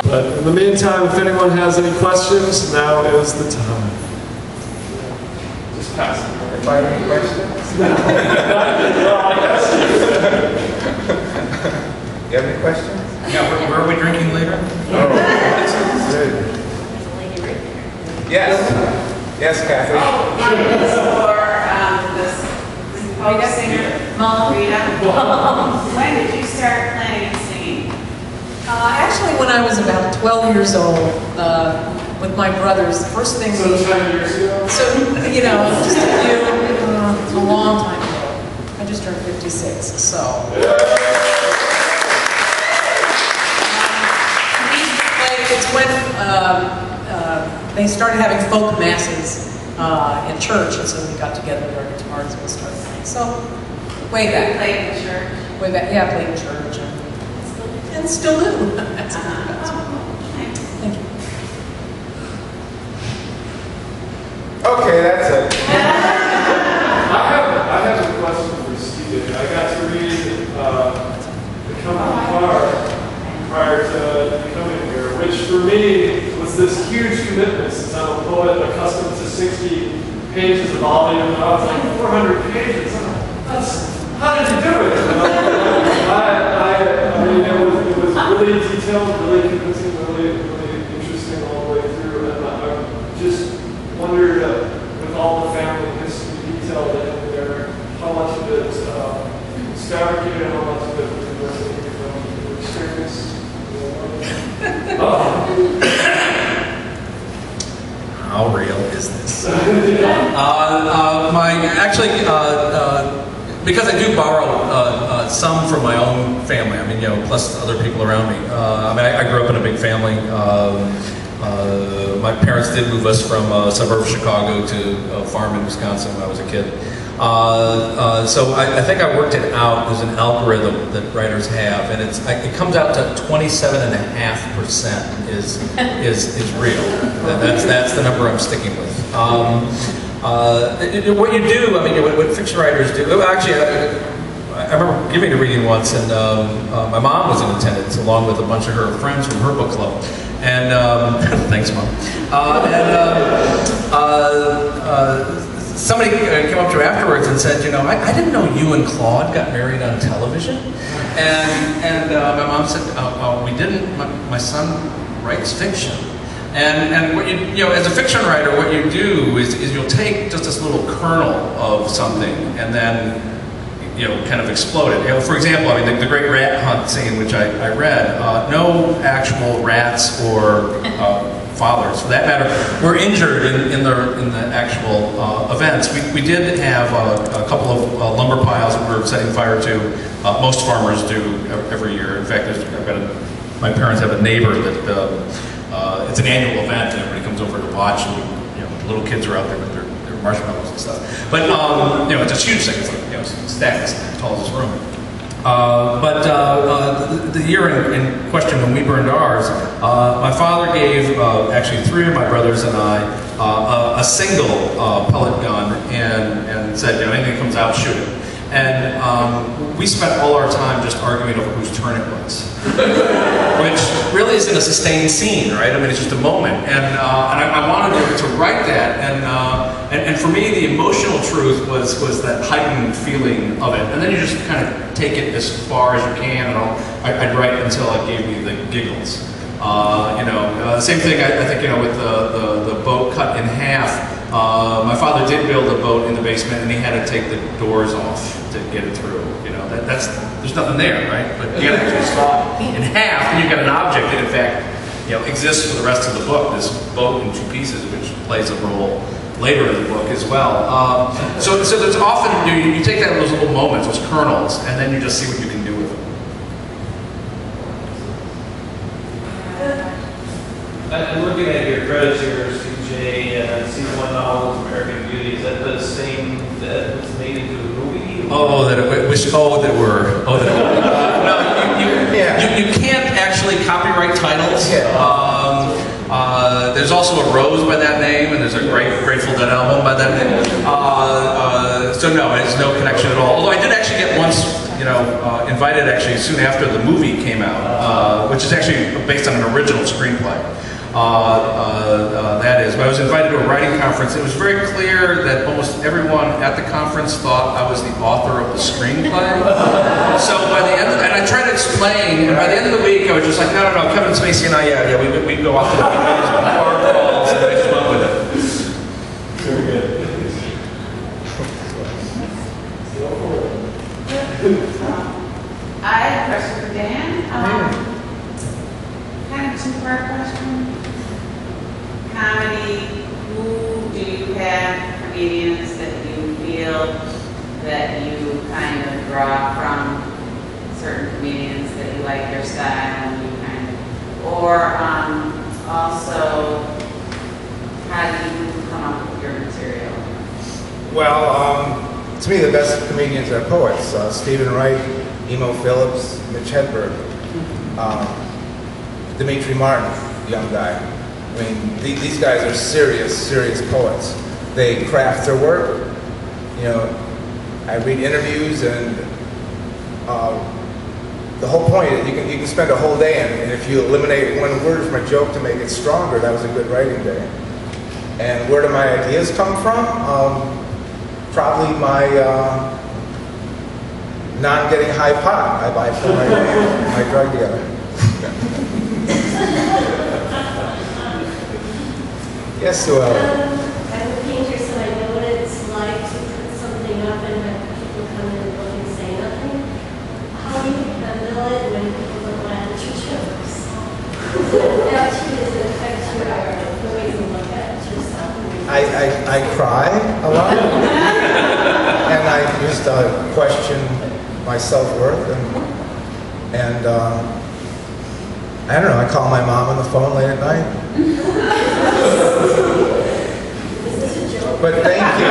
But in the meantime, if anyone has any questions, now is the time. Just pass it. If I have any questions? You have any questions? Yeah, where are we drinking later? Oh, yes. Yes, Kathy. Mine is for this folk singer, Rita. When did you start playing and singing? Actually, when I was about 12 years old, with my brothers, the first thing So 10 years ago? So, you know, just a few, a long time ago. I just turned 56, so. It's when they started having folk masses in church, and so we got together with our guitars and we started playing. So, way back. You played in church? Way back, yeah, I played in church. And still do. That's Thank you. Okay, that's it. I have a question for Stephen. I got to read The Company Car prior to coming here, which for me was this huge commitment since I'm a poet accustomed to 60 pages of volume. And I was like, 400 pages? How did you do it? I mean, it was really detailed, really convincing, really interesting all the way through. And I just wondered, with all the family history detail in there, how much of it is fabricated, how much of it was really from experience. How real is this? Because I do borrow some from my own family. I mean, you know, plus other people around me. I mean, I grew up in a big family. My parents did move us from a suburb of Chicago to a farm in Wisconsin when I was a kid. So I think I worked it out. There's an algorithm that writers have, and it comes out to 27.5% is real. That's the number I'm sticking with. What you do, I mean, what fiction writers do. Actually, I remember giving a reading once, and my mom was in attendance along with a bunch of her friends from her book club. And thanks, Mom. Somebody came up to her afterwards and said, you know, I didn't know you and Claude got married on television. And my mom said, oh, we didn't. My son writes fiction. And what you know, as a fiction writer, what you do is you'll take just this little kernel of something and then, you know, kind of explode it. You know, for example, I mean, the great rat hunt scene, which I read, no actual rats or fathers, for that matter, were injured in the actual events. We did have a couple of lumber piles that we were setting fire to. Most farmers do every year. In fact, my parents have a neighbor that it's an annual event, and everybody comes over to watch, and you know, the little kids are out there with their marshmallows and stuff. But you know, it's a huge thing. It's like, you know, stacked as tall as this room. The year in question when we burned ours, my father gave actually 3 of my brothers and I a single pellet gun and said, you know, anything that comes out, shoot it. And we spent all our time just arguing over whose turn it was, which really isn't a sustained scene, right? I mean, it's just a moment. And I wanted to write that, and for me, the emotional truth was that heightened feeling of it. And then you just kind of take it as far as you can, and I'd write until it gave me the giggles. You know, same thing. I think, you know, with the boat cut in half. My father did build a boat in the basement, and he had to take the doors off to get it through. You know, there's nothing there, right? But you got to actually saw it in half, and you got an object that, in fact, you know, exists for the rest of the book. This boat in 2 pieces, which plays a role later in the book as well. So there's often you take those little moments, those kernels, and then you just see what you can do with them. I'm looking at your credits here, CJ, and C1 novels, American Beauty. Is that the same that was made into a movie? No, you can't actually copyright titles. There's also a Rose by that name, and there's a Grateful Dead album by that name. So no, it's no connection at all. Although I did actually get once, invited actually soon after the movie came out, which is actually based on an original screenplay. That is, but I was invited to a writing conference. It was very clear that almost everyone at the conference thought I was the author of the screenplay. So by the end, and I tried to explain, and by the end of the week, I was just like, no, Kevin Spacey and I, we'd go off to the bar calls, and I just went with it. Very good. I have a question for Dan. Kind of a two-part question. Comedy, who do you have comedians that you feel that you kind of draw from, certain comedians that you like their style and you kind of, or also, how do you come up with your material? Well, to me, the best comedians are poets. Stephen Wright, Emo Phillips, Mitch Hedberg, Dimitri Martin, young guy. I mean, these guys are serious poets. They craft their work. I read interviews, and the whole point is you can spend a whole day, and if you eliminate one word from a joke to make it stronger, that was a good writing day. And where do my ideas come from? Probably my non-getting high pot I buy from my drug dealer. Yes, Sue Ellen. I'm a painter, so I know what it's like to put something up and have people come in and look and say nothing. How do you handle it when people don't laugh at your jokes? Does it affect the way you look at yourself? I cry a lot, and I just question my self-worth, and I don't know, I call my mom on the phone late at night. But thank you.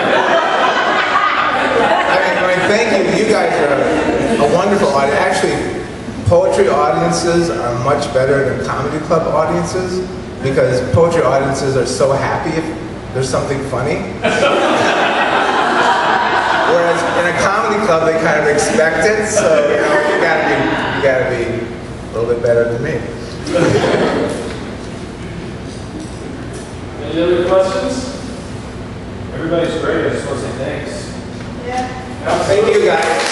I mean, thank you. You guys are a wonderful audience. Actually, poetry audiences are much better than comedy club audiences, because poetry audiences are so happy if there's something funny. Whereas in a comedy club, they kind of expect it, so you gotta be a little bit better than me. Any other questions? Everybody's great. I just want to say thanks. Yeah. Thank you, guys.